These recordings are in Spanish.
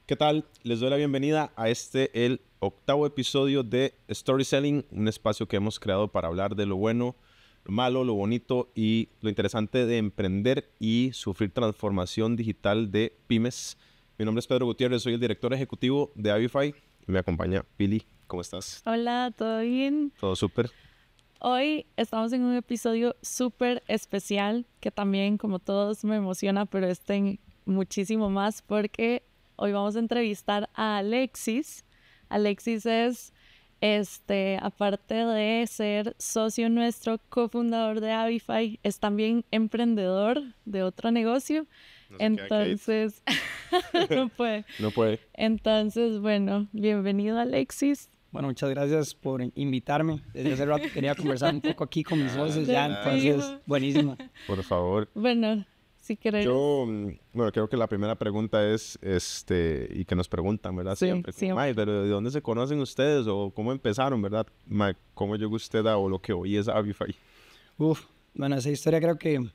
¿Qué tal? Les doy la bienvenida a el octavo episodio de Storytelling, un espacio que hemos creado para hablar de lo bueno, lo malo, lo bonito y lo interesante de emprender y sufrir transformación digital de pymes. Mi nombre es Pedro Gutiérrez, soy el director ejecutivo de Avify y me acompaña Pili. ¿Cómo estás? Hola, ¿todo bien? Todo súper. Hoy estamos en un episodio súper especial que también, como todos, me emociona, pero muchísimo más porque hoy vamos a entrevistar a Alexis. Alexis es, aparte de ser socio nuestro, cofundador de Avify, es también emprendedor de otro negocio. No se queda Entonces, no puede. No puede. Entonces, bueno, bienvenido, Alexis. Bueno, muchas gracias por invitarme. Desde hace rato quería conversar un poco aquí con mis socios ya, entonces, buenísimo. Por favor. Bueno, si querés. Bueno, creo que la primera pregunta es, y que nos preguntan, ¿verdad? Sí, Siempre. siempre. Mae, pero ¿de dónde se conocen ustedes? ¿O cómo empezaron, verdad? Mae, ¿cómo llegó usted a o lo que hoy es Avify? Bueno, esa historia creo que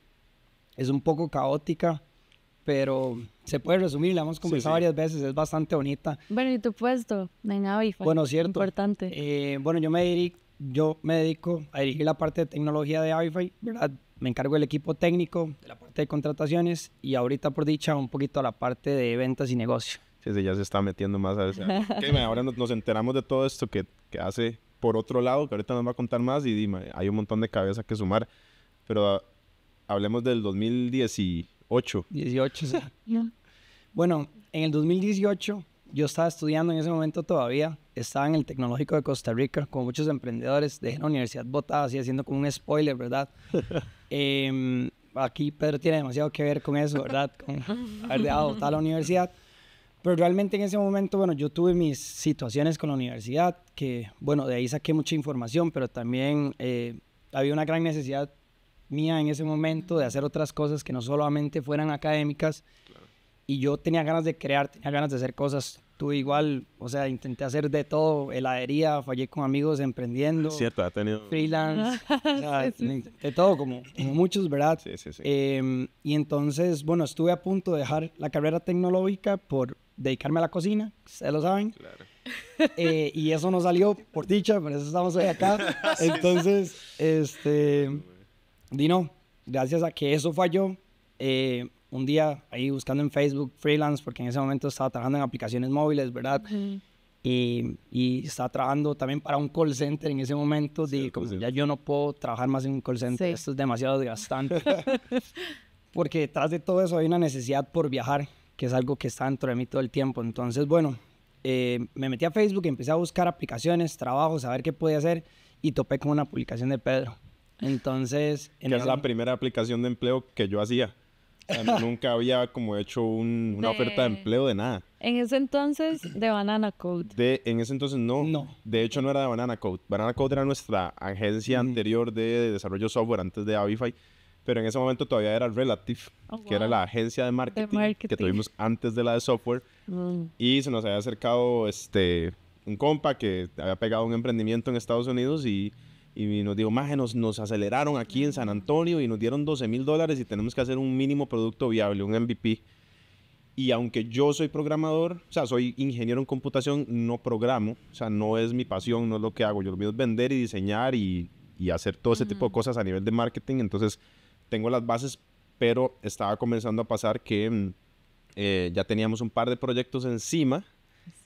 es un poco caótica, pero se puede resumir, la hemos conversado varias veces, es bastante bonita. Bueno, ¿y tu puesto en Avify? Bueno, cierto. Importante. Bueno, yo me dedico a dirigir la parte de tecnología de Avify, ¿verdad? Me encargo del equipo técnico, de la parte de contrataciones y ahorita, por dicha, un poquito a la parte de ventas y negocio. Sí, ya se está metiendo más a veces. Ahora nos enteramos de todo esto que hace por otro lado, que ahorita nos va a contar más y mae, hay un montón de cabeza que sumar. Pero hablemos del 2018. 18, sí. Bueno, en el 2018 yo estaba estudiando en ese momento todavía, estaba en el Tecnológico de Costa Rica, como muchos emprendedores, dejé la universidad botada, así haciendo como un spoiler, ¿verdad? Aquí Pedro tiene demasiado que ver con eso, ¿verdad? Con haber dejado botada la universidad. Pero realmente en ese momento, bueno, yo tuve mis situaciones con la universidad, que, bueno, de ahí saqué mucha información, pero también había una gran necesidad mía en ese momento de hacer otras cosas que no solamente fueran académicas. Claro. Y yo tenía ganas de crear, tenía ganas de hacer cosas. Tuve igual, o sea, intenté hacer de todo, heladería, fallé con amigos emprendiendo. Cierto, ha tenido... Freelance, o sea, de todo, como muchos, ¿verdad? Sí. Y entonces, bueno, estuve a punto de dejar la carrera tecnológica por dedicarme a la cocina, ustedes lo saben. Claro. Y eso no salió, por dicha, por eso estamos hoy acá. Entonces, Dino, gracias a que eso falló, un día ahí buscando en Facebook freelance, porque en ese momento estaba trabajando en aplicaciones móviles, ¿verdad? Uh-huh. Y estaba trabajando también para un call center en ese momento. Sí, como ya yo no puedo trabajar más en un call center, esto es demasiado desgastante. Porque detrás de todo eso hay una necesidad por viajar, que es algo que está dentro de mí todo el tiempo. Entonces, bueno, me metí a Facebook, empecé a buscar aplicaciones, trabajos, a ver qué podía hacer y topé con una publicación de Pedro. Entonces... Que es la primera aplicación de empleo que yo hacía. O sea, nunca había como hecho una oferta de empleo de nada. En ese entonces, de Banana Code. En ese entonces no. De hecho, no era de Banana Code. Banana Code era nuestra agencia anterior de desarrollo software antes de Avify. Pero en ese momento todavía era Relative, que era la agencia de marketing que tuvimos antes de la de software. Y se nos había acercado un compa que había pegado un emprendimiento en Estados Unidos y nos dijo, maje, nos aceleraron aquí en San Antonio y nos dieron $12,000 y tenemos que hacer un mínimo producto viable, un MVP. Y aunque yo soy programador, o sea, soy ingeniero en computación, no programo, o sea, no es mi pasión, no es lo que hago. Yo lo mío es vender y diseñar y hacer todo ese tipo de cosas a nivel de marketing. Entonces, tengo las bases, pero estaba comenzando a pasar que ya teníamos un par de proyectos encima,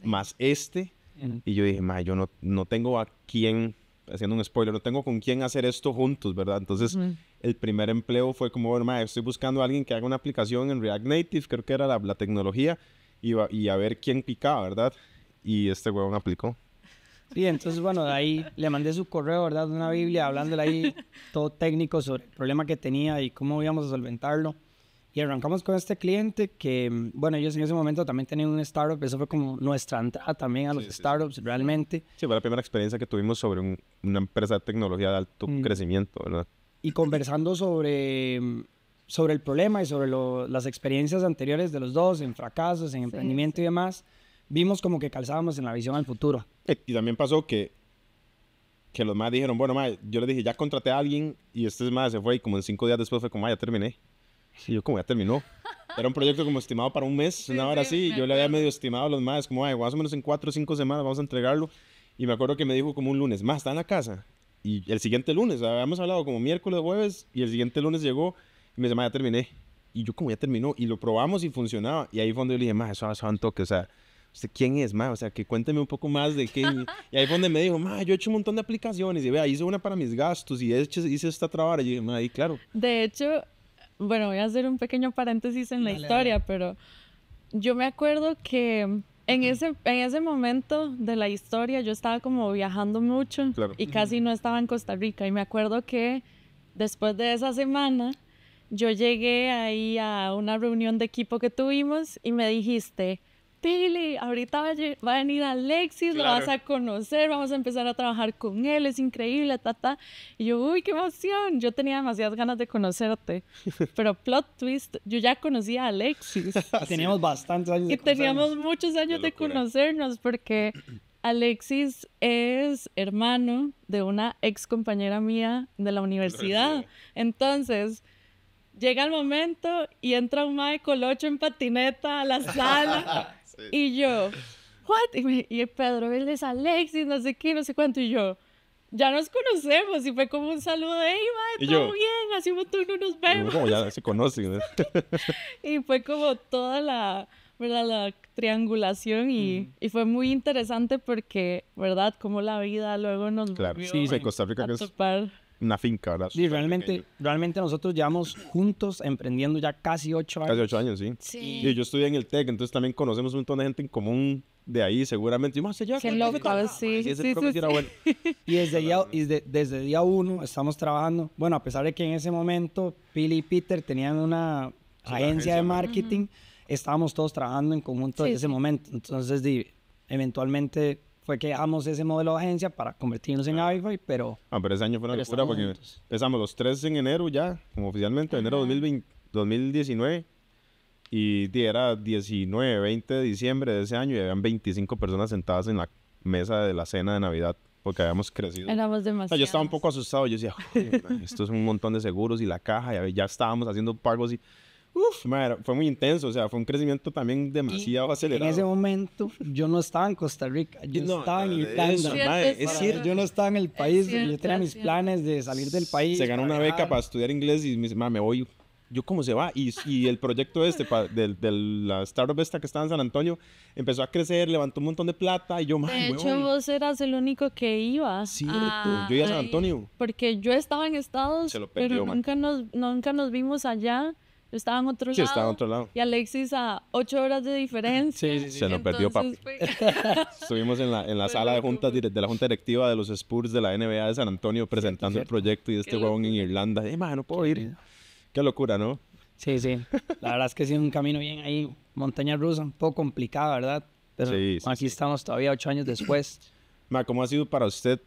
más y yo dije, maje, yo no tengo a quién... haciendo un spoiler, no tengo con quién hacer esto juntos, ¿verdad? Entonces, el primer empleo fue como, bueno, estoy buscando a alguien que haga una aplicación en React Native, creo que era la tecnología, y a ver quién picaba, ¿verdad? Y este huevón aplicó. Sí, entonces, bueno, de ahí le mandé su correo, ¿verdad? Una Biblia, hablándole ahí todo técnico sobre el problema que tenía y cómo íbamos a solventarlo. Y arrancamos con este cliente que, bueno, ellos en ese momento también tenían un startup. Eso fue como nuestra entrada también a los startups, realmente. Sí, fue la primera experiencia que tuvimos sobre una empresa de tecnología de alto crecimiento, ¿verdad? Y conversando sobre el problema y sobre las experiencias anteriores de los dos, en fracasos, en emprendimiento y demás, vimos como que calzábamos en la visión al futuro. Y también pasó que los más dijeron, bueno, yo les dije, ya contraté a alguien, y más se fue, y como en 5 días después fue como, ya terminé. Y yo, como ya terminó. Era un proyecto como estimado para un mes, una hora así. Yo le había medio estimado a los más, como, más o menos en 4 o 5 semanas vamos a entregarlo. Y me acuerdo que me dijo como un lunes, está en la casa. Y el siguiente lunes, habíamos hablado como miércoles, jueves, y el siguiente lunes llegó y me dice, ya terminé. Y yo como ya terminó, y lo probamos y funcionaba. Y ahí fue donde yo le dije, eso va un toque, o sea, ¿usted quién es, O sea, que cuénteme un poco más de qué. Y ahí fue donde me dijo, yo he hecho un montón de aplicaciones, y vea, hice una para mis gastos, y hice esta trabajada. Y yo dije, ahí claro. De hecho, bueno, voy a hacer un pequeño paréntesis en la historia, pero yo me acuerdo que en ese momento de la historia yo estaba como viajando mucho y casi no estaba en Costa Rica. Y me acuerdo que después de esa semana yo llegué ahí a una reunión de equipo que tuvimos y me dijiste, Pili, ahorita va a venir Alexis, lo vas a conocer, vamos a empezar a trabajar con él, es increíble, Y yo, uy, qué emoción. Yo tenía demasiadas ganas de conocerte. Pero plot twist, yo ya conocía a Alexis. Teníamos bastantes años de conocernos. Y teníamos muchos años de conocernos porque Alexis es hermano de una ex compañera mía de la universidad. Entonces llega el momento y entra un mae colocho en patineta a la sala. Sí. Y yo, ¿what? Y Pedro, él es Alexis, no sé qué, no sé cuánto. Y yo, ya nos conocemos. Y fue como un saludo de, hey, mae, todo bien, hace un montón no nos vemos. Como ya se conocen. Y fue como toda la triangulación y fue muy interesante porque, ¿verdad? Como la vida luego nos volvió sí, Costa Rica que es una finca, ¿verdad? Sí, realmente nosotros llevamos juntos emprendiendo ya casi 8 años. Casi 8 años, sí. Y yo estudié en el TEC, entonces también conocemos un montón de gente en común de ahí, seguramente. Y más allá. Qué loco, sí. Bueno. Y desde día 1 estamos trabajando. Bueno, a pesar de que en ese momento Pili y Peter tenían una agencia de marketing, estábamos todos trabajando en conjunto en ese momento. Entonces, eventualmente fue que dejamos ese modelo de agencia para convertirnos en Avify, pero... pero ese año fue una locura porque empezamos los 3 en enero ya, como oficialmente, enero de 2019, y era 19, 20 de diciembre de ese año y habían 25 personas sentadas en la mesa de la cena de Navidad, porque habíamos crecido. Éramos demasiados. O sea, yo estaba un poco asustado, yo decía, esto es un montón de seguros y la caja, y ya estábamos haciendo pagos y... fue muy intenso, o sea, fue un crecimiento también demasiado acelerado. En ese momento yo no estaba en Costa Rica, yo estaba en Irlanda. Es cierto, yo no estaba en el país, yo tenía mis planes de salir del país. Se ganó una beca para estudiar inglés y me dice, me voy. Yo, ¿cómo se va? Y el proyecto de la startup esta que estaba en San Antonio empezó a crecer, levantó un montón de plata y yo, de hecho, vos eras el único que iba. Cierto, yo iba a San Antonio. Porque yo estaba en Estados, pero nunca nos vimos allá. Yo estaba en otro lado. Sí, estaba en otro lado. Y Alexis a 8 horas de diferencia. Sí. Se lo perdió, papi. Estuvimos en la sala de juntas de la junta directiva de los Spurs de la NBA de San Antonio presentando el proyecto y este huevón en Irlanda. No puedo ir. Qué locura, ¿no? Sí. La verdad es que ha sido un camino bien ahí, montaña rusa, un poco complicada, ¿verdad? Pero aquí estamos todavía 8 años después. ¿Cómo ha sido para usted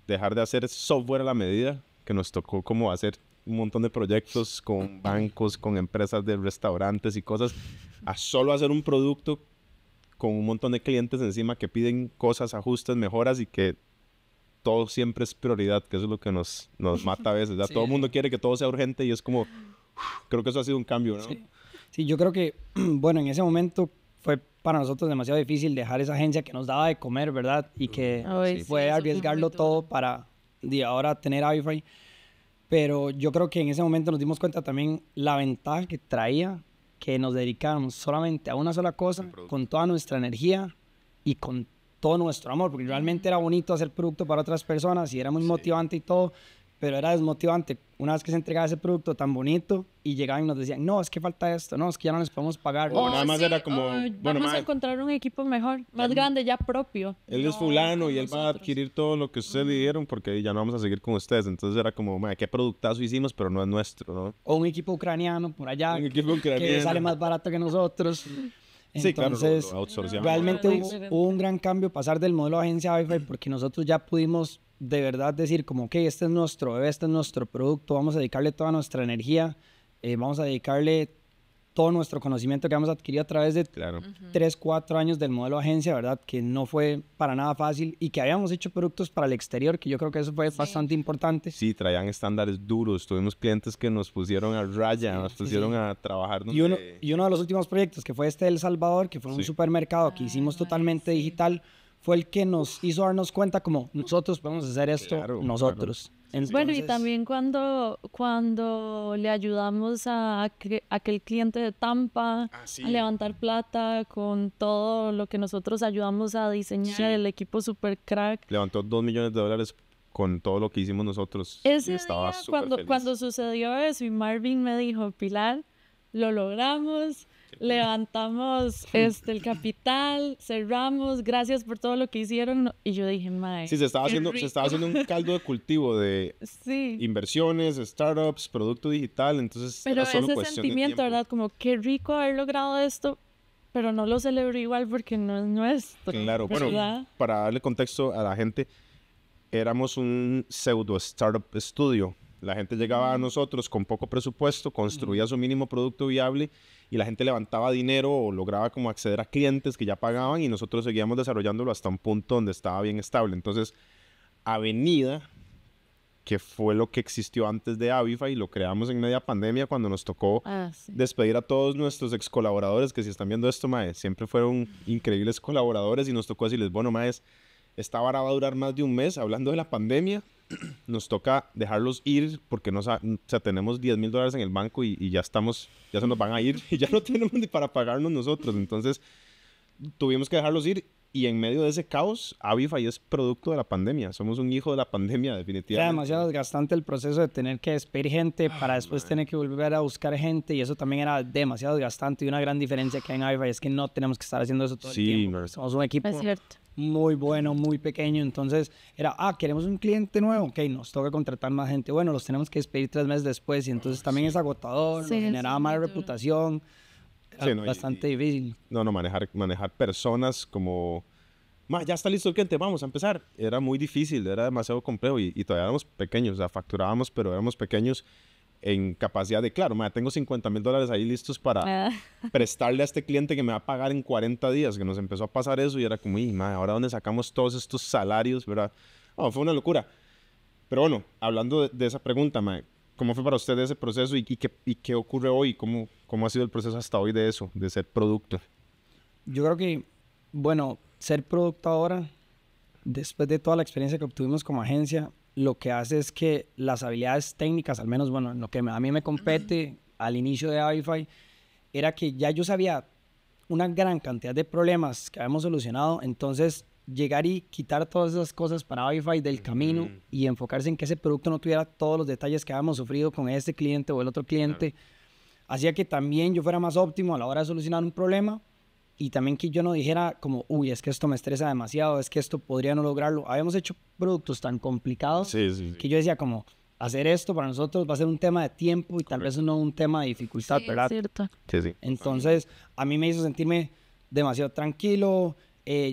dejar de hacer software a la medida que nos tocó como hacer un montón de proyectos con bancos, con empresas de restaurantes y cosas, a solo hacer un producto con un montón de clientes encima que piden cosas, ajustes, mejoras y que todo siempre es prioridad, que eso es lo que nos mata a veces, ¿verdad? Todo el mundo quiere que todo sea urgente y es como, creo que eso ha sido un cambio, ¿no? Sí, yo creo que, bueno, en ese momento fue para nosotros demasiado difícil dejar esa agencia que nos daba de comer, ¿verdad? Y que fue arriesgarlo todo para ahora tener Avify. Pero yo creo que en ese momento nos dimos cuenta también la ventaja que traía que nos dedicáramos solamente a una sola cosa, con toda nuestra energía y con todo nuestro amor, porque realmente era bonito hacer producto para otras personas y era muy motivante y todo, pero era desmotivante una vez que se entregaba ese producto tan bonito y llegaban y nos decían, no, es que falta esto, no, es que ya no les podemos pagar. Nada más era como, vamos a encontrar un equipo mejor, más grande, ya propio. Él es fulano y él va a adquirir todo lo que ustedes le dieron porque ya no vamos a seguir con ustedes. Entonces era como, qué productazo hicimos, pero no es nuestro, ¿no? O un equipo ucraniano por allá, que sale más barato que nosotros. Entonces, realmente hubo un gran cambio pasar del modelo de agencia Avify porque nosotros ya pudimos de verdad decir como, ok, este es nuestro bebé, este es nuestro producto, vamos a dedicarle toda nuestra energía, vamos a dedicarle todo nuestro conocimiento que hemos adquirido a través de 3, 4 años del modelo agencia, ¿verdad? Que no fue para nada fácil y que habíamos hecho productos para el exterior, que yo creo que eso fue bastante importante. Sí, traían estándares duros. Tuvimos clientes que nos pusieron a raya, nos pusieron a trabajar. Y uno de los últimos proyectos, que fue El Salvador, que fue un supermercado que hicimos totalmente digital, fue el que nos hizo darnos cuenta como nosotros podemos hacer esto nosotros. Entonces, bueno, y también cuando le ayudamos a aquel cliente de Tampa a levantar plata con todo lo que nosotros ayudamos a diseñar, el equipo super crack. Levantó $2 millones con todo lo que hicimos nosotros. Ese día, cuando sucedió eso y Marvin me dijo, Pilar, lo logramos, levantamos el capital, cerramos, gracias por todo lo que hicieron. Y yo dije, mae, sí, se estaba haciendo un caldo de cultivo de inversiones, startups, producto digital, entonces pero era solo ese sentimiento, ¿verdad? Como qué rico haber logrado esto, pero no lo celebro igual porque no es nuestro. Claro, bueno, para darle contexto a la gente, éramos un pseudo startup estudio. La gente llegaba a nosotros con poco presupuesto, construía su mínimo producto viable y la gente levantaba dinero o lograba como acceder a clientes que ya pagaban y nosotros seguíamos desarrollándolo hasta un punto donde estaba bien estable. Entonces, Avenida, que fue lo que existió antes de Avify, lo creamos en media pandemia cuando nos tocó despedir a todos nuestros ex colaboradores, que si están viendo esto, maes, siempre fueron increíbles colaboradores y nos tocó decirles, bueno, maes, esta vara va a durar más de un mes. Hablando de la pandemia, nos toca dejarlos ir porque tenemos $10,000 en el banco y ya se nos van a ir y ya no tenemos ni para pagarnos nosotros. Entonces, tuvimos que dejarlos ir y en medio de ese caos, Avify es producto de la pandemia. Somos un hijo de la pandemia, definitivamente. Era demasiado desgastante el proceso de tener que despedir gente para después tener que volver a buscar gente y eso también era demasiado desgastante y una gran diferencia que hay en Avify es que no tenemos que estar haciendo eso todo el tiempo. Somos un equipo muy bueno, muy pequeño, entonces era, queremos un cliente nuevo, ok, nos toca contratar más gente, bueno, los tenemos que despedir 3 meses después y entonces también es agotador, generaba mala reputación, bastante difícil. Manejar personas como, ya está listo el cliente, vamos a empezar, era muy difícil, era demasiado complejo y todavía éramos pequeños, o sea, facturábamos, pero éramos pequeños en capacidad de, claro, tengo $50,000 ahí listos para prestarle a este cliente que me va a pagar en 40 días, que nos empezó a pasar eso y era como, ¿ahora dónde sacamos todos estos salarios, verdad? Fue una locura. Pero bueno, hablando de esa pregunta, ¿cómo fue para usted ese proceso y qué ocurre hoy? ¿Cómo ha sido el proceso hasta hoy de eso, de ser producto? Yo creo que, bueno, ser producto ahora, después de toda la experiencia que obtuvimos como agencia, lo que hace es que las habilidades técnicas, al menos, bueno, lo que a mí me compete al inicio de Avify, era que ya yo sabía una gran cantidad de problemas que habíamos solucionado, entonces llegar y quitar todas esas cosas para Avify del camino y enfocarse en que ese producto no tuviera todos los detalles que habíamos sufrido con este cliente o el otro cliente, hacía que también yo fuera más óptimo a la hora de solucionar un problema y también que yo no dijera como, es que esto me estresa demasiado, es que esto podría no lograrlo. Habíamos hecho productos tan complicados que yo decía como, hacer esto para nosotros va a ser un tema de tiempo y tal vez no un tema de dificultad, ¿verdad? Es cierto. Sí. Entonces, a mí me hizo sentirme demasiado tranquilo,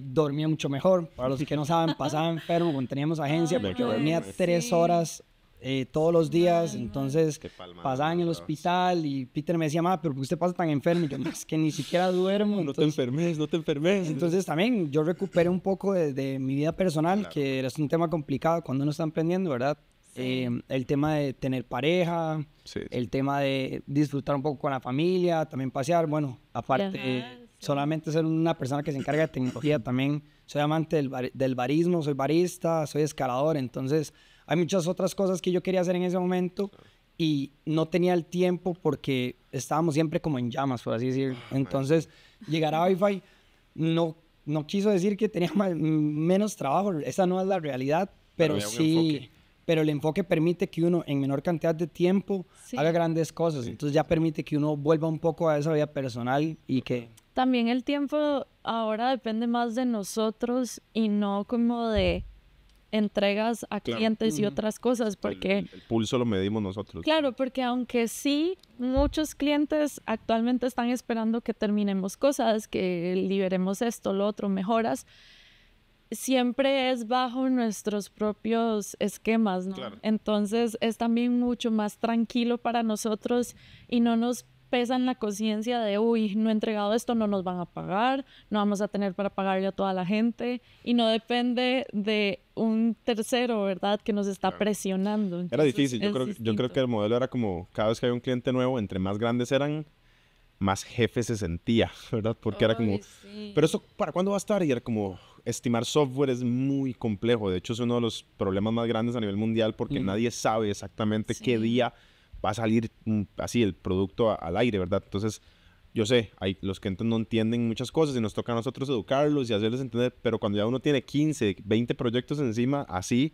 dormía mucho mejor. Para los que no saben, pasaba enfermo cuando teníamos agencia porque dormía 3 horas todos los días, entonces pasaba en el hospital y Peter me decía, pero ¿por qué usted pasa tan enfermo? Y yo, es que ni siquiera duermo. Entonces, no te enfermes. Entonces también yo recuperé un poco de mi vida personal, que es un tema complicado cuando uno está emprendiendo, ¿verdad? El tema de tener pareja, el tema de disfrutar un poco con la familia, también pasear, bueno, aparte solamente ser una persona que se encarga de tecnología, también soy amante del barismo, soy barista, soy escalador, entonces hay muchas otras cosas que yo quería hacer en ese momento y no tenía el tiempo porque estábamos siempre como en llamas, por así decirlo. Entonces, llegar a Avify no quiso decir que tenía menos trabajo, esa no es la realidad, pero sí, pero el enfoque permite que uno en menor cantidad de tiempo haga grandes cosas, entonces ya permite que uno vuelva un poco a esa vida personal y que... También el tiempo ahora depende más de nosotros y no como de entregas a clientes y otras cosas, porque... El pulso lo medimos nosotros. Claro, porque aunque sí, muchos clientes actualmente están esperando que terminemos cosas, que liberemos esto, lo otro, mejoras, siempre es bajo nuestros propios esquemas, ¿no? Claro. Entonces es también mucho más tranquilo para nosotros y no nos pesa en la conciencia de, uy, no he entregado esto, no nos van a pagar, no vamos a tener para pagarle a toda la gente, y no depende de un tercero, ¿verdad?, que nos está presionando. Entonces, era difícil, yo creo que el modelo era como, cada vez que había un cliente nuevo, entre más grandes eran, más jefe se sentía, ¿verdad? Porque era como, pero eso, ¿para cuándo va a estar? Y era como, estimar software es muy complejo, de hecho es uno de los problemas más grandes a nivel mundial, porque nadie sabe exactamente qué día va a salir así el producto al aire, ¿verdad? Entonces, yo sé, los clientes no entienden muchas cosas y nos toca a nosotros educarlos y hacerles entender, pero cuando ya uno tiene 15, 20 proyectos encima, así,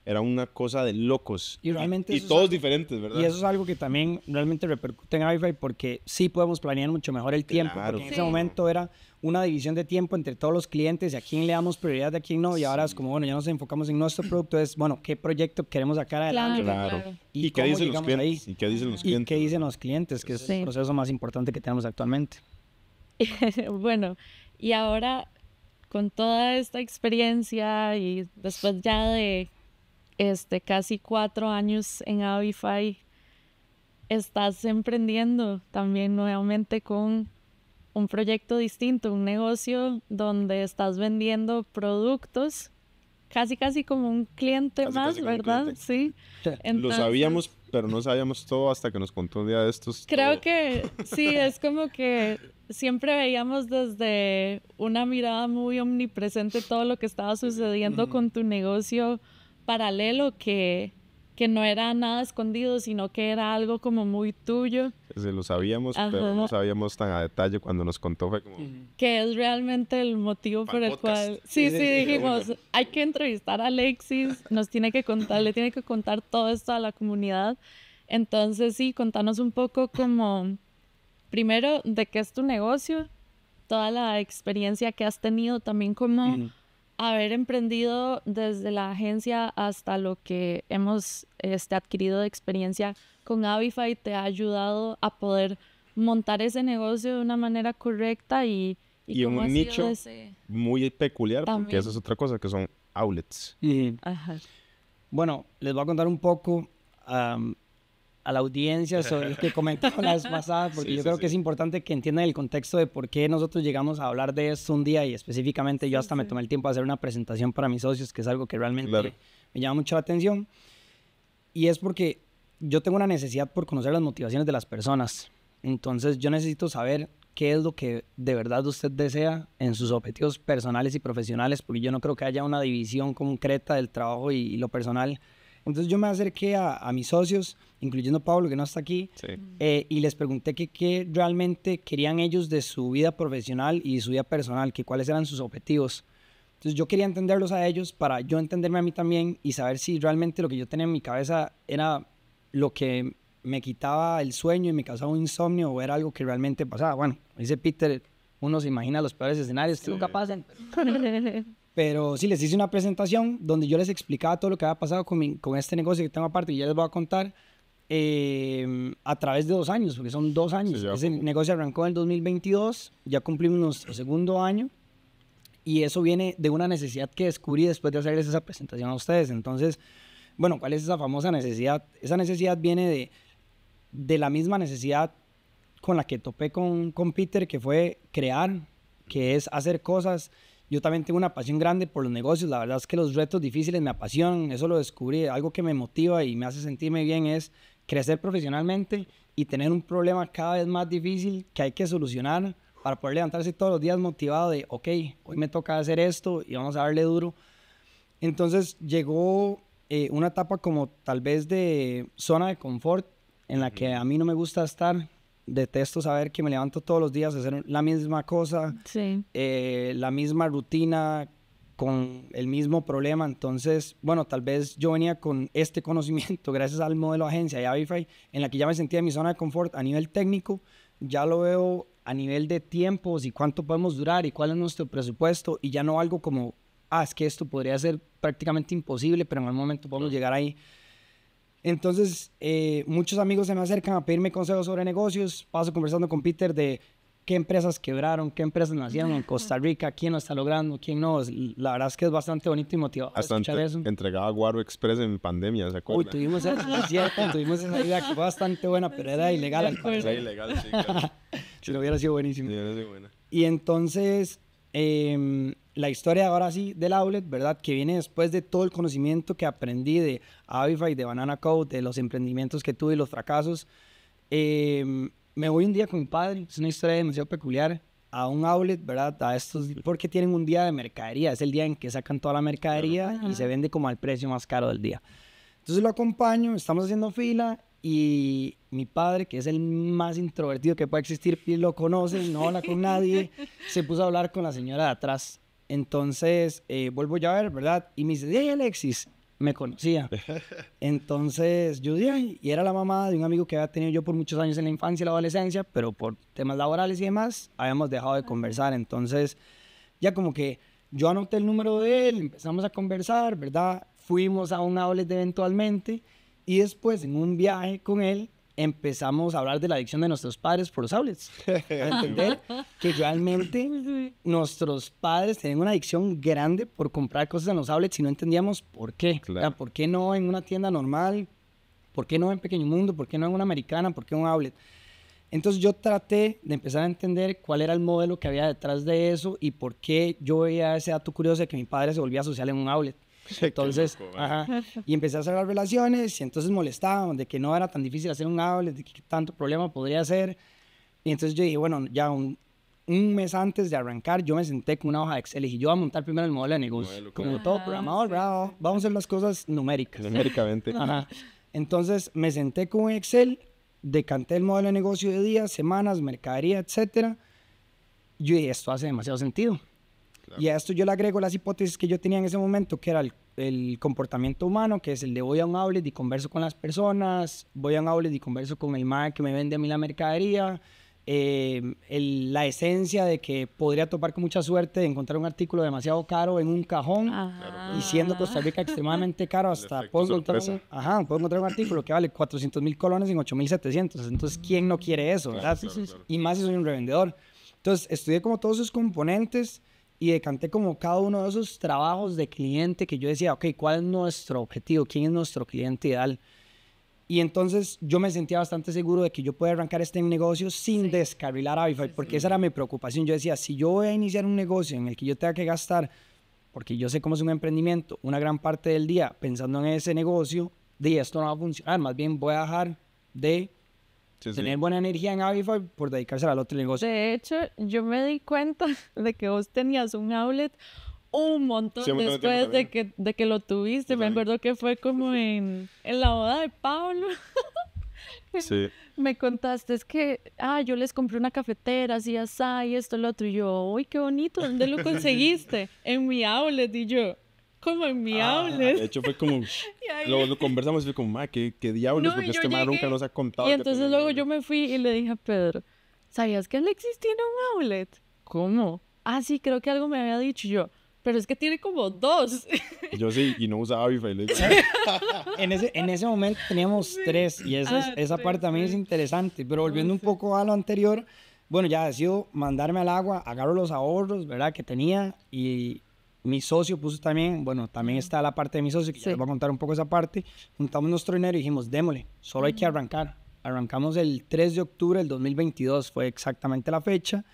era una cosa de locos. Y realmente y todos diferentes, ¿verdad? Y eso es algo que también realmente repercute en Avify, porque sí podemos planear mucho mejor el tiempo, porque en ese momento era una división de tiempo entre todos los clientes y a quién le damos prioridad y a quién no, y ahora es como, bueno, ya nos enfocamos en nuestro producto, es, bueno, ¿qué proyecto queremos sacar adelante? Claro. ¿Y qué dicen los clientes? ¿Y qué dicen los clientes? ¿Y qué dicen los clientes? Que es el proceso más importante que tenemos actualmente. Bueno, y ahora, con toda esta experiencia y después ya de casi 4 años en Avify, estás emprendiendo también nuevamente con un proyecto distinto, un negocio donde estás vendiendo productos, casi como un cliente más, ¿verdad? Cliente. Sí. Entonces, lo sabíamos, pero no sabíamos todo hasta que nos contó un día de estos. Creo que sí, es como que siempre veíamos desde una mirada muy omnipresente todo lo que estaba sucediendo con tu negocio paralelo, que no era nada escondido, sino que era algo como muy tuyo. Sí, lo sabíamos, pero no sabíamos tan a detalle. Cuando nos contó fue como... Que es realmente el motivo por el cual... Sí, dijimos, hay que entrevistar a Alexis, nos tiene que contar, le tiene que contar todo esto a la comunidad. Entonces, sí, contanos un poco como, primero, de qué es tu negocio, toda la experiencia que has tenido, también como... haber emprendido desde la agencia hasta lo que hemos adquirido de experiencia con Avify te ha ayudado a poder montar ese negocio de una manera correcta y un nicho muy peculiar, también. Porque eso es otra cosa, que son outlets. Ajá. Bueno, les voy a contar un poco a la audiencia sobre lo que comentaba la vez pasada, porque yo creo que es importante que entiendan el contexto de por qué nosotros llegamos a hablar de esto un día, y específicamente yo hasta me tomé el tiempo de hacer una presentación para mis socios, que es algo que realmente me llama mucho la atención, y es porque yo tengo una necesidad por conocer las motivaciones de las personas. Entonces yo necesito saber qué es lo que de verdad usted desea en sus objetivos personales y profesionales, porque yo no creo que haya una división concreta del trabajo y lo personal. Entonces yo me acerqué a mis socios, incluyendo a Pablo, que no está aquí, y les pregunté qué realmente querían ellos de su vida profesional y su vida personal, que cuáles eran sus objetivos. Entonces yo quería entenderlos a ellos para yo entenderme a mí también y saber si realmente lo que yo tenía en mi cabeza era lo que me quitaba el sueño y me causaba un insomnio, o era algo que realmente pasaba. Bueno, dice Peter, uno se imagina los peores escenarios que nunca pasan. Pero sí, les hice una presentación donde yo les explicaba todo lo que había pasado con este negocio que tengo aparte, y ya les voy a contar a través de 2 años, porque son 2 años. Ese negocio arrancó en el 2022, ya cumplimos nuestro 2.º año, y eso viene de una necesidad que descubrí después de hacerles esa presentación a ustedes. Entonces, bueno, ¿cuál es esa famosa necesidad? Esa necesidad viene de la misma necesidad con la que topé con Peter, que fue crear, que es hacer cosas. Yo también tengo una pasión grande por los negocios. La verdad es que los retos difíciles me apasionan. Eso lo descubrí. Algo que me motiva y me hace sentirme bien es crecer profesionalmente y tener un problema cada vez más difícil que hay que solucionar para poder levantarse todos los días motivado de, ok, hoy me toca hacer esto y vamos a darle duro. Entonces llegó una etapa como tal vez de zona de confort en la que a mí no me gusta estar. Detesto saber que me levanto todos los días a hacer la misma cosa, la misma rutina, con el mismo problema. Entonces, bueno, tal vez yo venía con este conocimiento gracias al modelo agencia y Avify, en la que ya me sentía en mi zona de confort a nivel técnico. Ya lo veo a nivel de tiempos y cuánto podemos durar y cuál es nuestro presupuesto, y ya no algo como, es que esto podría ser prácticamente imposible, pero en algún momento podemos llegar ahí. Entonces, muchos amigos se me acercan a pedirme consejos sobre negocios. Paso conversando con Peter de qué empresas quebraron, qué empresas nacieron en Costa Rica, quién lo está logrando, quién no. La verdad es que es bastante bonito y motivador escuchar eso. Entregaba Guaro Express en pandemia, ¿se acuerdan? Uy, tuvimos esa idea que fue bastante buena, pero era ilegal al parecer. Era ilegal, sí, claro. Si no hubiera sido buenísimo. Sí, hubiera sido buena. Y entonces, la historia ahora sí del outlet, ¿verdad? Que viene después de todo el conocimiento que aprendí de Avify, de Banana Code, de los emprendimientos que tuve y los fracasos. Me voy un día con mi padre, es una historia demasiado peculiar, a un outlet, ¿verdad? A estos, porque tienen un día de mercadería, es el día en que sacan toda la mercadería y se vende como al precio más caro del día. Entonces lo acompaño, estamos haciendo fila y mi padre, que es el más introvertido que puede existir, y lo conoce, no habla con nadie, se puso a hablar con la señora de atrás. Entonces vuelvo ya a ver, ¿verdad? Y me dice, hey Alexis, me conocía. Entonces yo dije, y era la mamá de un amigo que había tenido yo por muchos años en la infancia y la adolescencia, pero por temas laborales y demás, habíamos dejado de conversar. Entonces ya como que yo anoté el número de él, empezamos a conversar, ¿verdad? Fuimos a un outlet eventualmente y después en un viaje con él empezamos a hablar de la adicción de nuestros padres por los outlets. A entender que realmente nuestros padres tenían una adicción grande por comprar cosas en los outlets y no entendíamos por qué. Claro. ¿Por qué no en una tienda normal? ¿Por qué no en Pequeño Mundo? ¿Por qué no en una americana? ¿Por qué en un outlet? Entonces yo traté de empezar a entender cuál era el modelo que había detrás de eso y por qué yo veía ese dato curioso de que mi padre se volvía social en un outlet. Entonces, y empecé a hacer las relaciones y entonces molestaban de que no era tan difícil hacer un outlet, de que tanto problema podría ser. Y entonces yo dije, bueno, ya un mes antes de arrancar, yo me senté con una hoja de Excel y dije, yo voy a montar primero el modelo de negocio. Como todo programador, bravo, vamos a hacer las cosas numéricas. Numéricamente. Entonces me senté con un Excel, decanté el modelo de negocio de días, semanas, mercadería, etcétera. Yo dije, esto hace demasiado sentido. Claro. Y a esto yo le agrego las hipótesis que yo tenía en ese momento, que era el comportamiento humano, que es el de voy a un outlet y converso con las personas, voy a un outlet y converso con el man que me vende a mí la mercadería, la esencia de que podría topar con mucha suerte de encontrar un artículo demasiado caro en un cajón, y siendo Costa Rica extremadamente caro, hasta puedo encontrar un artículo que vale 400,000 colones en 8,700. Entonces, ¿quién no quiere eso? ¿Verdad? Claro. Y más si soy un revendedor. Entonces, estudié como todos esos componentes y decanté como cada uno de esos trabajos de cliente que yo decía, ok, ¿cuál es nuestro objetivo? ¿Quién es nuestro cliente ideal? Y entonces yo me sentía bastante seguro de que yo podía arrancar este negocio sin descarrilar Avify, porque esa era mi preocupación. Yo decía, si yo voy a iniciar un negocio en el que yo tenga que gastar, porque yo sé cómo es un emprendimiento, una gran parte del día pensando en ese negocio, de esto no va a funcionar. Más bien voy a dejar de tener buena energía en Avify por dedicarse al otro negocio. De hecho, yo me di cuenta de que vos tenías un outlet un montón después de que lo tuviste. Me acuerdo que fue como en la boda de Pablo. Sí. Me contaste, es que, yo les compré una cafetera, así, y esto, lo otro. Y yo, uy, qué bonito, ¿dónde lo conseguiste? En mi outlet. Y yo, ¿cómo en mi outlet? De hecho, fue como, lo conversamos y fue como, ¿qué diablos? Porque este man nunca nos ha contado. Y entonces luego yo me fui y le dije a Pedro, ¿sabías que Alexis tiene un outlet? ¿Cómo? Sí, creo que algo me había dicho. Y yo, pero es que tiene como 2. Yo sí, y no usaba Avify. En ese momento teníamos 3 y esa parte también es interesante. Pero volviendo un poco a lo anterior, bueno, ya decido mandarme al agua, agarro los ahorros, ¿verdad? Que tenía, y mi socio puso también, bueno, también está la parte de mi socio, que ya les voy a contar un poco esa parte. Juntamos nuestro dinero y dijimos, démosle, solo hay que arrancar. Arrancamos el 3 de octubre del 2022, fue exactamente la fecha.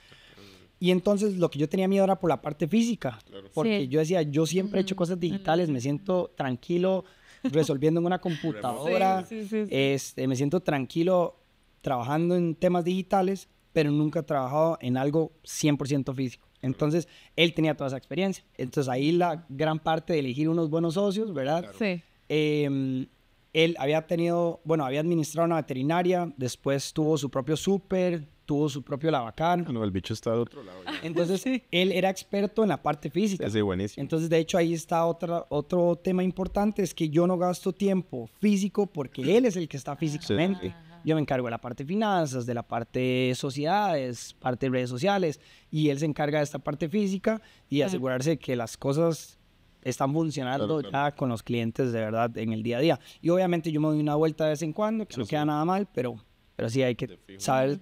Y entonces lo que yo tenía miedo era por la parte física, porque yo decía, yo siempre he hecho cosas digitales, me siento tranquilo resolviendo en una computadora, me siento tranquilo trabajando en temas digitales, pero nunca he trabajado en algo 100% físico. Entonces, él tenía toda esa experiencia. Entonces, ahí la gran parte de elegir unos buenos socios, ¿verdad? Sí. Él había administrado una veterinaria, después tuvo su propio súper, tuvo su propio lavacar. No, el bicho está de otro lado. Entonces, él era experto en la parte física. Sí, buenísimo. Entonces, de hecho, ahí está otro tema importante, es que yo no gasto tiempo físico porque él es el que está físicamente. Yo me encargo de la parte de finanzas, de la parte de sociedades, parte de redes sociales, y él se encarga de esta parte física y asegurarse de que las cosas están funcionando ya con los clientes de verdad en el día a día. Y obviamente yo me doy una vuelta de vez en cuando, que no queda nada mal, pero sí hay que saber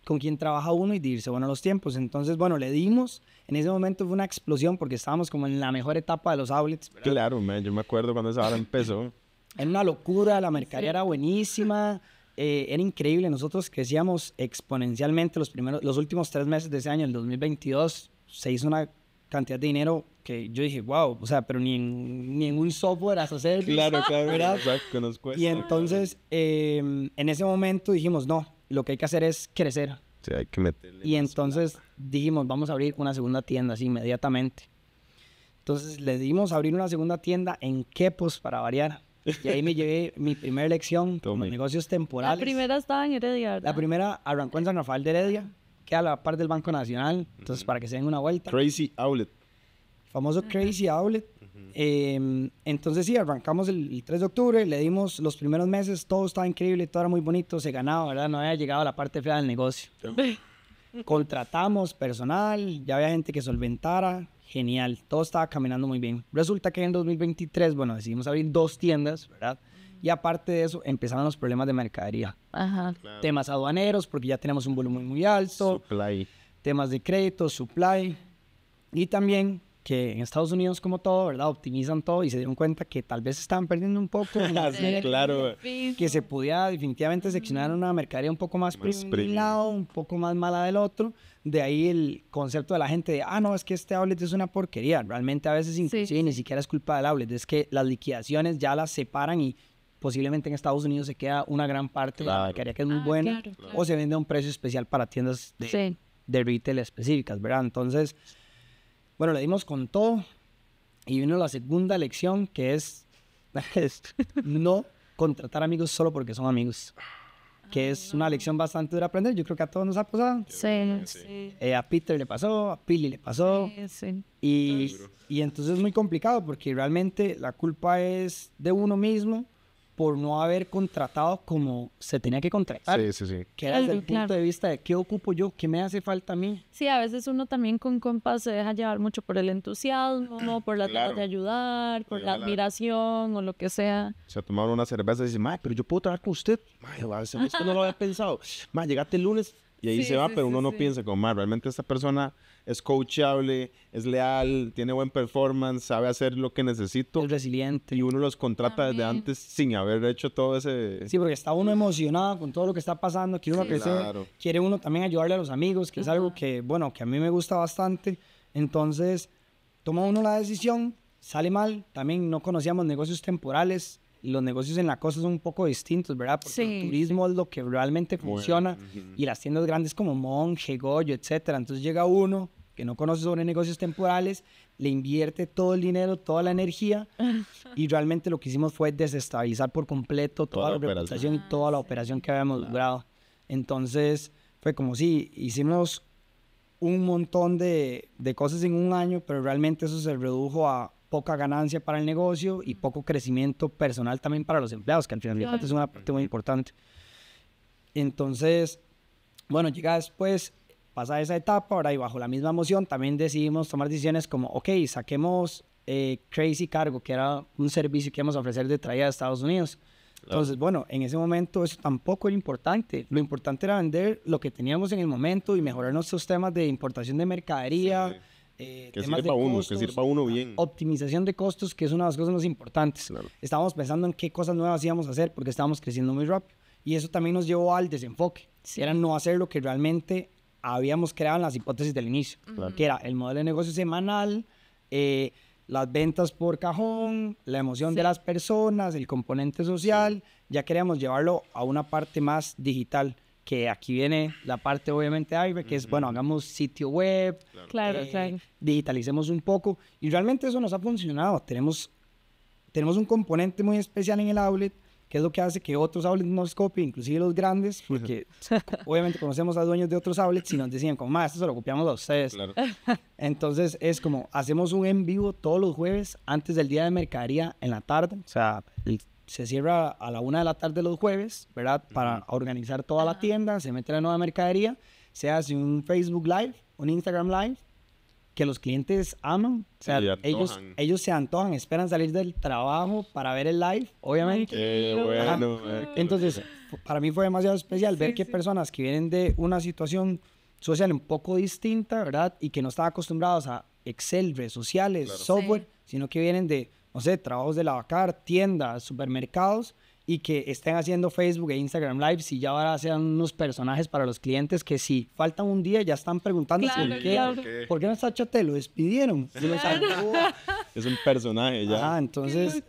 con quién trabaja uno y dirse, bueno, los tiempos. Entonces, bueno, le dimos. En ese momento fue una explosión porque estábamos como en la mejor etapa de los outlets, ¿verdad? Claro, man, yo me acuerdo cuando esa hora empezó. Era una locura, la mercadería era buenísima, era increíble. Nosotros crecíamos exponencialmente los últimos 3 meses de ese año, el 2022, se hizo una cantidad de dinero que yo dije, wow, o sea, pero ni en un software as a service. Claro, ¿verdad? exacto, nos cuesta. Y entonces, en ese momento dijimos, no, lo que hay que hacer es crecer. Sí, hay que meterle. Y entonces dijimos, vamos a abrir una segunda tienda así inmediatamente. Entonces le dimos a abrir una segunda tienda en Quepos para variar. Y ahí me llevé mi primera lección con los negocios temporales. La primera estaba en Heredia, ¿verdad? La primera arrancó en San Rafael de Heredia, que a la par del Banco Nacional. Entonces, para que se den una vuelta. Crazy Outlet. Famoso Crazy Outlet. Entonces sí, arrancamos el 3 de octubre, le dimos los primeros meses, todo estaba increíble, todo era muy bonito, se ganaba, ¿verdad? No había llegado a la parte fea del negocio. Contratamos personal, ya había gente que solventara, genial, todo estaba caminando muy bien. Resulta que en 2023, bueno, decidimos abrir 2 tiendas, ¿verdad? Y aparte de eso, empezaron los problemas de mercadería. Ajá. Claro. Temas aduaneros, porque ya tenemos un volumen muy alto. Supply. Temas de crédito, supply. Y también que en Estados Unidos, como todo, ¿verdad? Optimizan todo y se dieron cuenta que tal vez estaban perdiendo un poco. Sí, claro. Que se podía definitivamente seccionar una mercadería un poco más premium de un lado, un poco más mala del otro. De ahí el concepto de la gente de, no, es que este outlet es una porquería. Realmente a veces inclusive ni siquiera es culpa del outlet, es que las liquidaciones ya las separan y posiblemente en Estados Unidos se queda una gran parte de la mercadería que es muy buena, claro. o se vende a un precio especial para tiendas de retail específicas, ¿verdad? Entonces, bueno, le dimos con todo y vino la segunda lección, que es no contratar amigos solo porque son amigos, que es una lección bastante dura de aprender. Yo creo que a todos nos ha pasado. Sí. A Peter le pasó, a Pili le pasó. Sí. Y entonces es muy complicado porque realmente la culpa es de uno mismo por no haber contratado como se tenía que contratar. Sí. Que era desde el punto de vista de qué ocupo yo, qué me hace falta a mí. Sí, a veces uno también con compas se deja llevar mucho por el entusiasmo, por las ganas de ayudar, por la admiración o lo que sea. Se tomaron una cerveza y dice, pero yo puedo trabajar con usted. Esto no lo había pensado. Llegaste el lunes y ahí se va, pero uno no piensa como, realmente esta persona es coachable, es leal, tiene buen performance, sabe hacer lo que necesito. Es resiliente. Y uno los contrata desde antes sin haber hecho todo ese... Sí, porque está uno emocionado con todo lo que está pasando, quiere uno crecer, quiere uno también ayudarle a los amigos, que es algo que, bueno, que a mí me gusta bastante. Entonces, toma uno la decisión, sale mal. También no conocíamos negocios temporales. Y los negocios en la costa son un poco distintos, ¿verdad? Porque el turismo es lo que realmente funciona. Y las tiendas grandes como Monje, Goyo, etcétera. Entonces llega uno que no conoce sobre negocios temporales, le invierte todo el dinero, toda la energía. Y realmente lo que hicimos fue desestabilizar por completo toda la reputación y toda la operación que habíamos logrado. Entonces fue como si hicimos un montón de cosas en un año, pero realmente eso se redujo a poca ganancia para el negocio y poco crecimiento personal también para los empleados, que al final es una parte muy importante. Entonces, bueno, llega después, pasa esa etapa, ahora y bajo la misma emoción también decidimos tomar decisiones como, ok, saquemos Crazy Cargo, que era un servicio que íbamos a ofrecer de traída a Estados Unidos. Entonces, bueno, en ese momento eso tampoco era importante. Lo importante era vender lo que teníamos en el momento y mejorar nuestros temas de importación de mercadería, que sirva uno bien. Optimización de costos, que es una de las cosas más importantes. Estábamos pensando en qué cosas nuevas íbamos a hacer porque estábamos creciendo muy rápido. Y eso también nos llevó al desenfoque. Era no hacer lo que realmente habíamos creado en las hipótesis del inicio, que era el modelo de negocio semanal, las ventas por cajón, la emoción de las personas, el componente social. Ya queríamos llevarlo a una parte más digital, que aquí viene la parte obviamente de que es, bueno, hagamos sitio web, digitalicemos un poco, y realmente eso nos ha funcionado. Tenemos un componente muy especial en el outlet, que es lo que hace que otros outlets nos copien, inclusive los grandes, porque obviamente conocemos a dueños de otros outlets y nos decían como, esto se lo copiamos a ustedes. Entonces es como, hacemos un en vivo todos los jueves antes del día de mercadería en la tarde, o sea, se cierra a la 1 de la tarde los jueves, ¿verdad? Para organizar toda la tienda, se mete la nueva mercadería, se hace un Facebook Live, un Instagram Live, que los clientes aman. O sea, ellos se antojan, esperan salir del trabajo para ver el live, obviamente. Bueno, entonces, para mí fue demasiado especial ver que personas que vienen de una situación social un poco distinta, ¿verdad? Y que no están acostumbrados a Excel, redes sociales, software, sino que vienen de, no sé, trabajos de lavacar, tiendas, supermercados, y que estén haciendo Facebook e Instagram Lives y ya ahora sean unos personajes para los clientes que si faltan un día ya están preguntando ¿por qué no está Chate? ¿Lo despidieron? Es un personaje ya. Entonces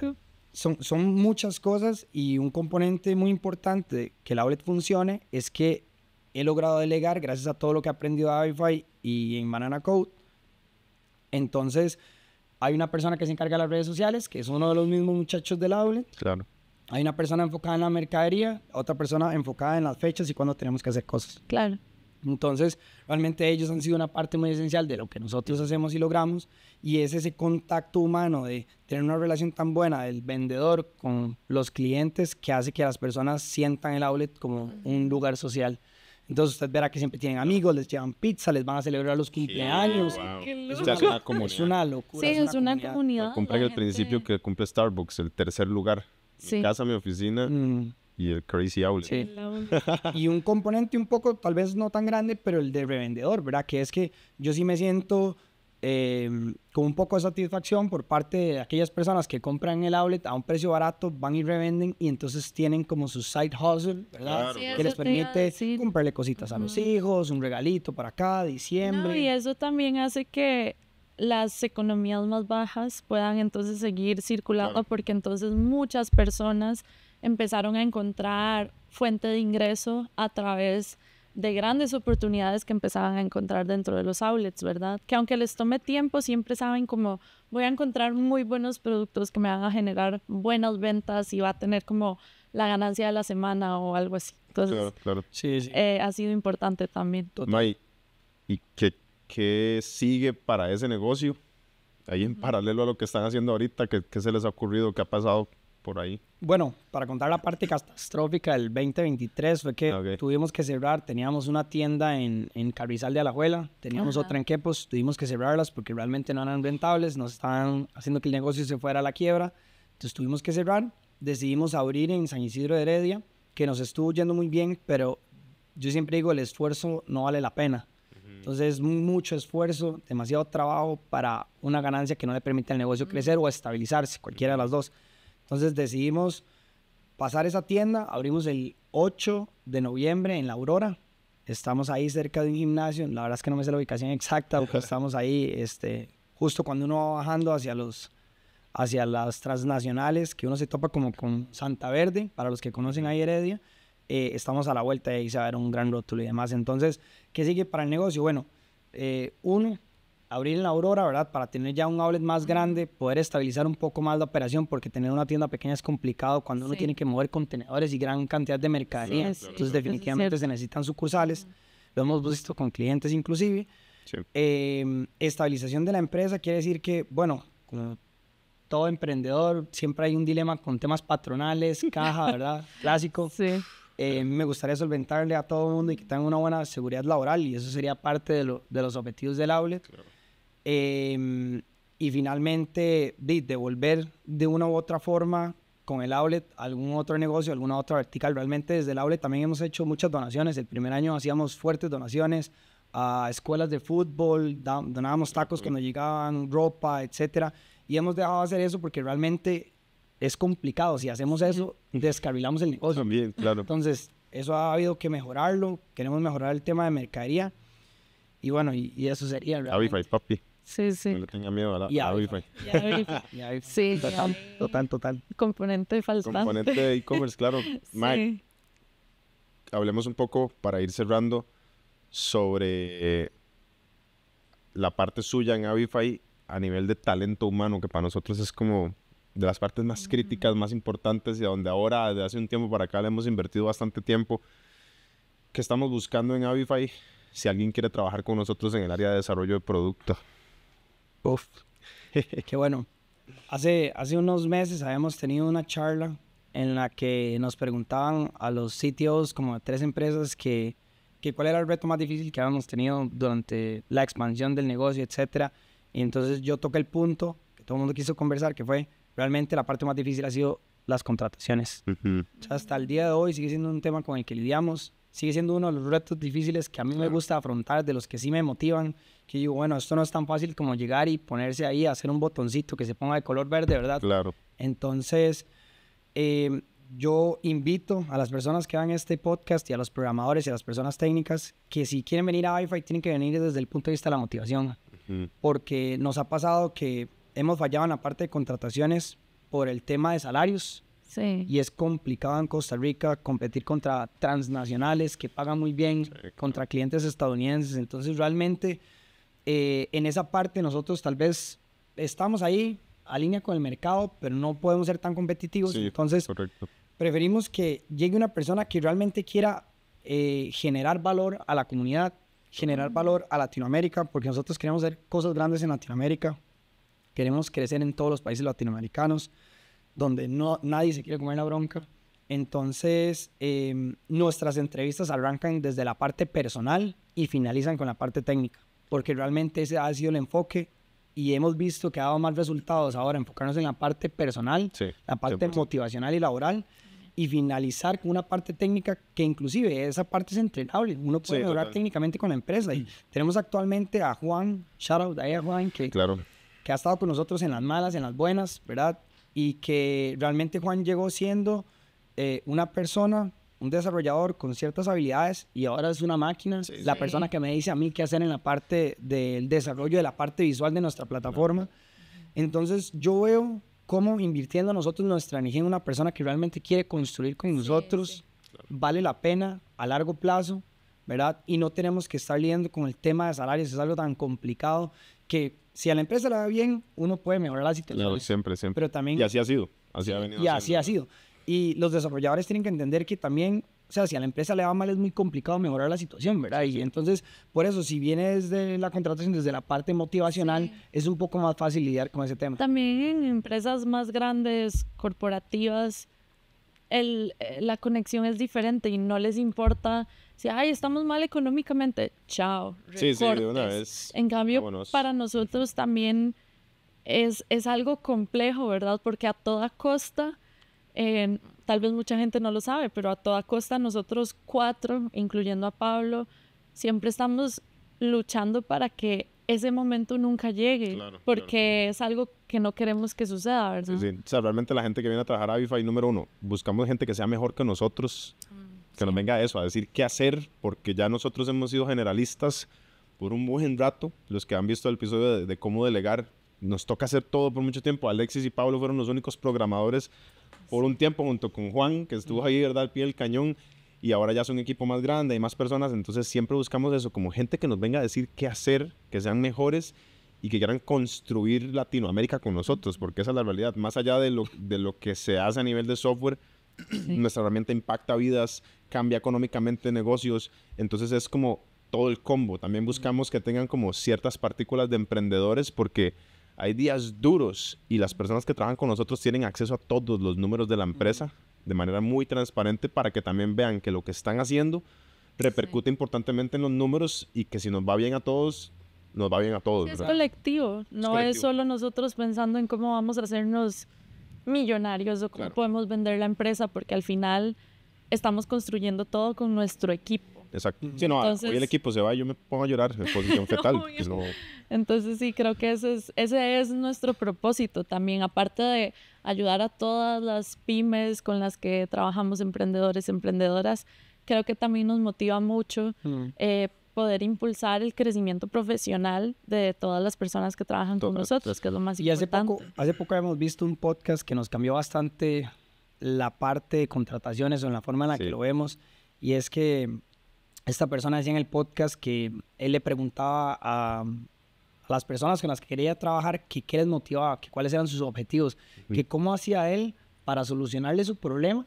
son muchas cosas, y un componente muy importante de que el outlet funcione es que he logrado delegar gracias a todo lo que he aprendido de Avify y en Banana Code. Entonces hay una persona que se encarga de las redes sociales, que es uno de los mismos muchachos del outlet. Claro. Hay una persona enfocada en la mercadería, otra persona enfocada en las fechas y cuando tenemos que hacer cosas. Claro. Entonces, realmente ellos han sido una parte muy esencial de lo que nosotros hacemos y logramos, y es ese contacto humano de tener una relación tan buena del vendedor con los clientes que hace que las personas sientan el outlet como un lugar social. Entonces usted verá que siempre tienen amigos, les llevan pizza, les van a celebrar los cumpleaños. Es una locura. Sí, es una comunidad. Compré el principio que cumple Starbucks, el tercer lugar. Mi casa, mi oficina y el Crazy Outlet. Sí. Y un componente un poco, tal vez no tan grande, pero el de revendedor, ¿verdad? Que es que yo sí me siento con un poco de satisfacción por parte de aquellas personas que compran el outlet a un precio barato, van y revenden, y entonces tienen como su side hustle, ¿verdad? Claro. Sí, que les permite comprarle cositas a los hijos, un regalito para acá, diciembre. No, y eso también hace que las economías más bajas puedan entonces seguir circulando, porque entonces muchas personas empezaron a encontrar fuente de ingreso a través de grandes oportunidades que empezaban a encontrar dentro de los outlets, ¿verdad? Que aunque les tome tiempo, siempre saben como voy a encontrar muy buenos productos que me van a generar buenas ventas y va a tener como la ganancia de la semana o algo así. Entonces, claro. Sí. ha sido importante también. May, ¿y qué sigue para ese negocio? Ahí en paralelo a lo que están haciendo ahorita, ¿qué se les ha ocurrido? ¿Qué ha pasado por ahí? Bueno, para contar la parte catastrófica del 2023 fue que tuvimos que cerrar. Teníamos una tienda en Carrizal de Alajuela, teníamos otra en Quepos, tuvimos que cerrarlas porque realmente no eran rentables, nos estaban haciendo que el negocio se fuera a la quiebra, entonces tuvimos que cerrar. Decidimos abrir en San Isidro de Heredia, que nos estuvo yendo muy bien, pero yo siempre digo, el esfuerzo no vale la pena. Entonces, mucho esfuerzo, demasiado trabajo para una ganancia que no le permite al negocio crecer o estabilizarse, cualquiera de las dos. Entonces, decidimos pasar esa tienda. Abrimos el 8 de noviembre en La Aurora. Estamos ahí cerca de un gimnasio. La verdad es que no me sé la ubicación exacta, porque estamos ahí justo cuando uno va bajando hacia las transnacionales, que uno se topa como con Santa Verde, para los que conocen ahí Heredia. Estamos a la vuelta y ahí se va a ver un gran rótulo y demás. Entonces, ¿qué sigue para el negocio? Bueno, uno, abrir en La Aurora, ¿verdad? Para tener ya un outlet más grande, poder estabilizar un poco más la operación, porque tener una tienda pequeña es complicado cuando uno tiene que mover contenedores y gran cantidad de mercadería. Entonces, definitivamente se necesitan sucursales. Lo hemos visto con clientes inclusive. Sí. Estabilización de la empresa quiere decir que, bueno, como todo emprendedor, siempre hay un dilema con temas patronales, caja, ¿verdad? Clásico. Sí. Me gustaría solventarle a todo el mundo y que tengan una buena seguridad laboral, y eso sería parte de los objetivos del outlet. Claro. Y finalmente, devolver de una u otra forma con el outlet algún otro negocio, alguna otra vertical. Realmente desde el outlet también hemos hecho muchas donaciones. El primer año hacíamos fuertes donaciones a escuelas de fútbol, donábamos tacos cuando llegaban, ropa, etcétera. Y hemos dejado de hacer eso porque realmente es complicado. Si hacemos eso, descarrilamos el negocio. También, claro. Entonces, eso ha habido que mejorarlo. Queremos mejorar el tema de mercadería. Y bueno, y eso sería realmente. Avify, papi. Sí. No le tenga miedo a la Avify. Sí. Total. Componente faltante. Componente de e-commerce, claro. Mike, Sí. hablemos un poco para ir cerrando sobre la parte suya en Avify a nivel de talento humano, que para nosotros es como de las partes más críticas, más importantes, y a donde ahora, desde hace un tiempo para acá, le hemos invertido bastante tiempo. ¿Qué estamos buscando en Avify si alguien quiere trabajar con nosotros en el área de desarrollo de producto? Uf, qué bueno. Hace unos meses habíamos tenido una charla en la que nos preguntaban a los CTOs como de 3 empresas que que cuál era el reto más difícil que habíamos tenido durante la expansión del negocio, etcétera. Y entonces yo toqué el punto que todo el mundo quiso conversar, que fue realmente la parte más difícil ha sido las contrataciones. O sea, hasta el día de hoy sigue siendo un tema con el que lidiamos, sigue siendo uno de los retos difíciles que a mí me gusta afrontar, de los que sí me motivan, que digo, bueno, esto no es tan fácil como llegar y ponerse ahí, hacer un botoncito que se ponga de color verde, ¿verdad? Claro. Entonces, yo invito a las personas que hagan este podcast y a los programadores y a las personas técnicas que si quieren venir a Avify tienen que venir desde el punto de vista de la motivación, porque nos ha pasado que hemos fallado en la parte de contrataciones por el tema de salarios. Sí. Y es complicado en Costa Rica competir contra transnacionales que pagan muy bien, contra clientes estadounidenses. Entonces, realmente, en esa parte nosotros tal vez estamos ahí a línea con el mercado, pero no podemos ser tan competitivos. Sí, entonces, correcto. Preferimos que llegue una persona que realmente quiera generar valor a la comunidad, generar valor a Latinoamérica, porque nosotros queremos hacer cosas grandes en Latinoamérica. Queremos crecer en todos los países latinoamericanos, donde nadie se quiere comer la bronca. Entonces, nuestras entrevistas arrancan desde la parte personal y finalizan con la parte técnica, porque realmente ese ha sido el enfoque y hemos visto que ha dado más resultados ahora enfocarnos en la parte personal, la parte 100%. Motivacional y laboral, y finalizar con una parte técnica que inclusive esa parte es entrenable. Uno puede mejorar técnicamente con la empresa. Y tenemos actualmente a Juan, shout out a Juan, que ha estado con nosotros en las malas, en las buenas, ¿verdad? Y que realmente Juan llegó siendo una persona, un desarrollador con ciertas habilidades y ahora es una máquina, la persona que me dice a mí qué hacer en la parte del desarrollo de la parte visual de nuestra plataforma. Entonces yo veo cómo invirtiendo nosotros nuestra energía en una persona que realmente quiere construir con nosotros vale la pena a largo plazo, ¿verdad? Y no tenemos que estar lidiando con el tema de salarios, es algo tan complicado que si a la empresa le va bien, uno puede mejorar la situación. Claro, siempre. Pero también, y así ha sido. Así ha venido. Y así ha sido. Y los desarrolladores tienen que entender que también, o sea, si a la empresa le va mal es muy complicado mejorar la situación, ¿verdad? Y entonces, por eso, si viene desde la contratación, desde la parte motivacional, es un poco más fácil lidiar con ese tema. También en empresas más grandes, corporativas, la conexión es diferente y no les importa si, estamos mal económicamente, chao, recortes. Sí, de una vez. En cambio, para nosotros también es algo complejo, ¿verdad? Porque a toda costa, tal vez mucha gente no lo sabe, pero a toda costa nosotros 4, incluyendo a Pablo, siempre estamos luchando para que ese momento nunca llegue, porque es algo que no queremos que suceda, ¿verdad? Sí. O sea, realmente la gente que viene a trabajar a Avify, número 1, buscamos gente que sea mejor que nosotros, que nos venga a eso, a decir qué hacer, porque ya nosotros hemos sido generalistas por un buen rato. Los que han visto el episodio de cómo delegar, nos toca hacer todo por mucho tiempo. Alexis y Pablo fueron los únicos programadores por un tiempo, junto con Juan, que estuvo ahí, ¿verdad?, al pie del cañón, y ahora ya es un equipo más grande, hay más personas. Entonces siempre buscamos eso, como gente que nos venga a decir qué hacer, que sean mejores y que quieran construir Latinoamérica con nosotros, porque esa es la realidad. Más allá de lo que se hace a nivel de software, nuestra herramienta impacta vidas, cambia económicamente negocios, entonces es como todo el combo. También buscamos que tengan como ciertas partículas de emprendedores, porque hay días duros y las personas que trabajan con nosotros tienen acceso a todos los números de la empresa de manera muy transparente, para que también vean que lo que están haciendo repercute importantemente en los números, y que si nos va bien a todos, nos va bien a todos. Es colectivo, no es solo nosotros pensando en cómo vamos a hacernos millonarios o cómo podemos vender la empresa, porque al final estamos construyendo todo con nuestro equipo. Exacto. Sí, no, entonces, hoy el equipo se va y yo me pongo a llorar en posición fetal. No. Entonces sí, creo que ese es nuestro propósito también, aparte de ayudar a todas las pymes con las que trabajamos, emprendedores, emprendedoras. Creo que también nos motiva mucho poder impulsar el crecimiento profesional de todas las personas que trabajan con nosotros, que es lo más importante. Hace poco hemos visto un podcast que nos cambió bastante la parte de contrataciones o en la forma en la que lo vemos, y es que esta persona decía en el podcast que él le preguntaba a las personas con las que quería trabajar que qué les motivaba, que cuáles eran sus objetivos, que cómo hacía él para solucionarle su problema,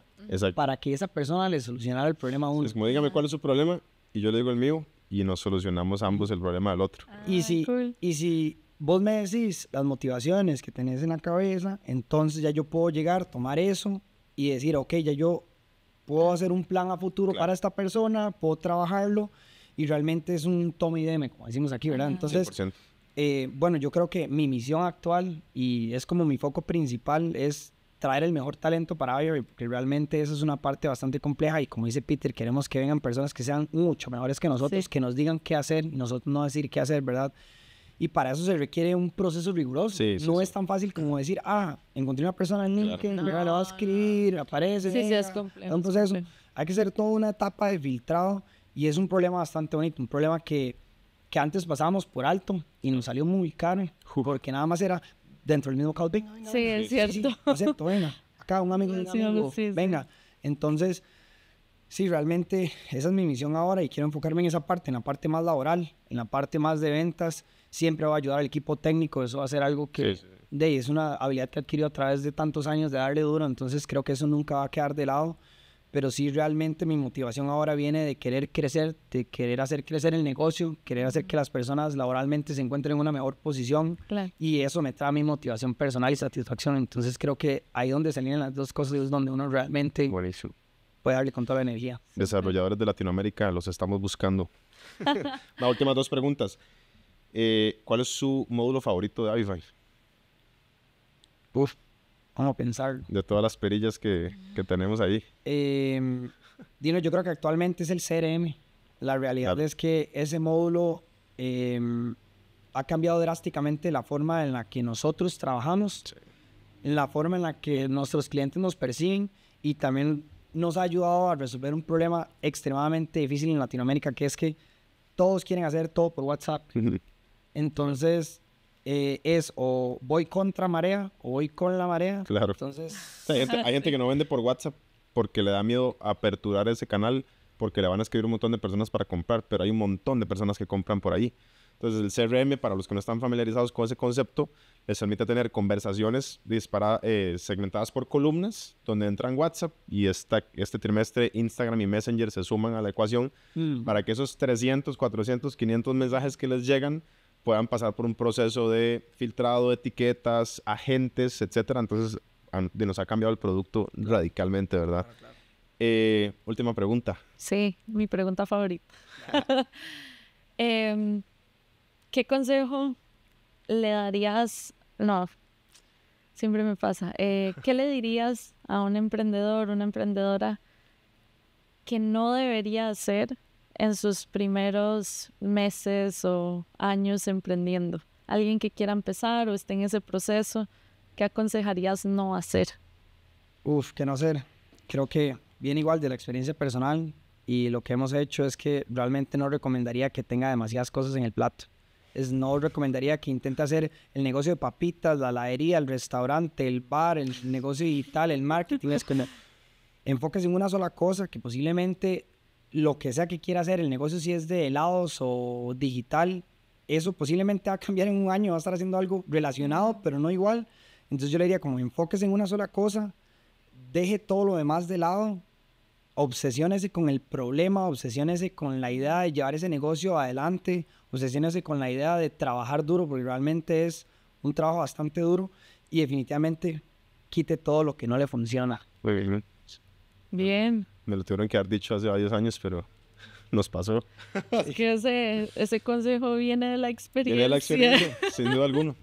para que esa persona le solucionara el problema a uno. Es como, dígame cuál es su problema y yo le digo el mío, y nos solucionamos ambos el problema del otro. Y si vos me decís las motivaciones que tenés en la cabeza, entonces ya yo puedo llegar, tomar eso y decir, ok, ya yo puedo hacer un plan a futuro para esta persona, puedo trabajarlo y realmente es un tome y deme, como decimos aquí, ¿verdad? Entonces, bueno, yo creo que mi misión actual y es como mi foco principal es traer el mejor talento para Avify, porque realmente esa es una parte bastante compleja y como dice Peter, queremos que vengan personas que sean mucho mejores que nosotros, que nos digan qué hacer y nosotros no decir qué hacer, ¿verdad? Y para eso se requiere un proceso riguroso. No es tan fácil como decir, encontré una persona en LinkedIn, le voy a escribir, aparece. Sí, es complejo. Es un proceso. Hay que hacer toda una etapa de filtrado y es un problema bastante bonito, un problema que antes pasábamos por alto y nos salió muy caro, porque nada más era dentro del mismo call, venga, es cierto. Sí, acepto, venga, acá un amigo, venga. Entonces, sí, realmente esa es mi misión ahora y quiero enfocarme en esa parte, en la parte más laboral, en la parte más de ventas. Siempre va a ayudar al equipo técnico, eso va a ser algo que es una habilidad que he adquirido a través de tantos años de darle duro, entonces creo que eso nunca va a quedar de lado. Pero sí, realmente mi motivación ahora viene de querer crecer, de querer hacer crecer el negocio, querer hacer que las personas laboralmente se encuentren en una mejor posición. Y eso me trae mi motivación personal y satisfacción. Entonces creo que ahí donde se alinean las dos cosas es donde uno realmente puede darle con toda la energía. Desarrolladores de Latinoamérica, los estamos buscando. Las últimas 2 preguntas. ¿Cuál es su módulo favorito de Avify? Vamos a pensar. De todas las perillas que tenemos ahí. Dino, yo creo que actualmente es el CRM. La realidad es que ese módulo ha cambiado drásticamente la forma en la que nosotros trabajamos, en la forma en la que nuestros clientes nos perciben y también nos ha ayudado a resolver un problema extremadamente difícil en Latinoamérica, que es que todos quieren hacer todo por WhatsApp. Entonces, es o voy contra marea o voy con la marea. Claro. Entonces, hay gente que no vende por WhatsApp porque le da miedo aperturar ese canal, porque le van a escribir un montón de personas para comprar, pero hay un montón de personas que compran por ahí. Entonces, el CRM, para los que no están familiarizados con ese concepto, les permite tener conversaciones segmentadas por columnas, donde entran WhatsApp y este trimestre Instagram y Messenger se suman a la ecuación para que esos 300, 400, 500 mensajes que les llegan puedan pasar por un proceso de filtrado de etiquetas, agentes, etcétera. Entonces, nos ha cambiado el producto radicalmente, ¿verdad? Claro. Última pregunta. Sí, mi pregunta favorita. ¿Qué consejo le darías? No, siempre me pasa. ¿Qué le dirías a un emprendedor, una emprendedora que no debería hacer en sus primeros meses o años emprendiendo? Alguien que quiera empezar o esté en ese proceso, ¿qué aconsejarías no hacer? ¿Qué no hacer? Creo que viene igual de la experiencia personal y lo que hemos hecho es que realmente no recomendaría que tenga demasiadas cosas en el plato. No recomendaría que intente hacer el negocio de papitas, la heladería, el restaurante, el bar, el negocio digital, el marketing. Enfóquese en una sola cosa, que posiblemente lo que sea que quiera hacer, el negocio si es de helados o digital, eso posiblemente va a cambiar en un año, va a estar haciendo algo relacionado, pero no igual. Entonces yo le diría como enfóquese en una sola cosa, deje todo lo demás de lado, obsesiónese con el problema, obsesiónese con la idea de llevar ese negocio adelante, obsesiónese con la idea de trabajar duro, porque realmente es un trabajo bastante duro y definitivamente quite todo lo que no le funciona. Muy bien. Bien. Me lo tuvieron que haber dicho hace varios años, pero nos pasó. Es que ese consejo viene de la experiencia. Viene de la experiencia, sin duda alguna.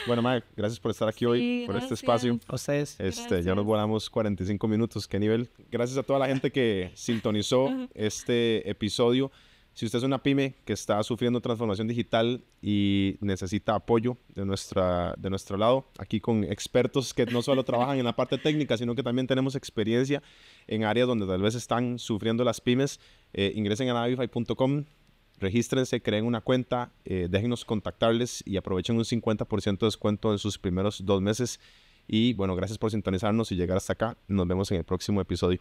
Bueno, Mae, gracias por estar aquí hoy, por este espacio. A ustedes. Ya nos volamos 45 minutos. ¿Qué nivel? Gracias a toda la gente que sintonizó este episodio. Si usted es una pyme que está sufriendo transformación digital y necesita apoyo de nuestro lado, aquí con expertos que no solo trabajan en la parte técnica, sino que también tenemos experiencia en áreas donde tal vez están sufriendo las pymes, ingresen a avify.com, regístrense, creen una cuenta, déjenos contactarles y aprovechen un 50% de descuento en sus primeros 2 meses. Y bueno, gracias por sintonizarnos y llegar hasta acá. Nos vemos en el próximo episodio.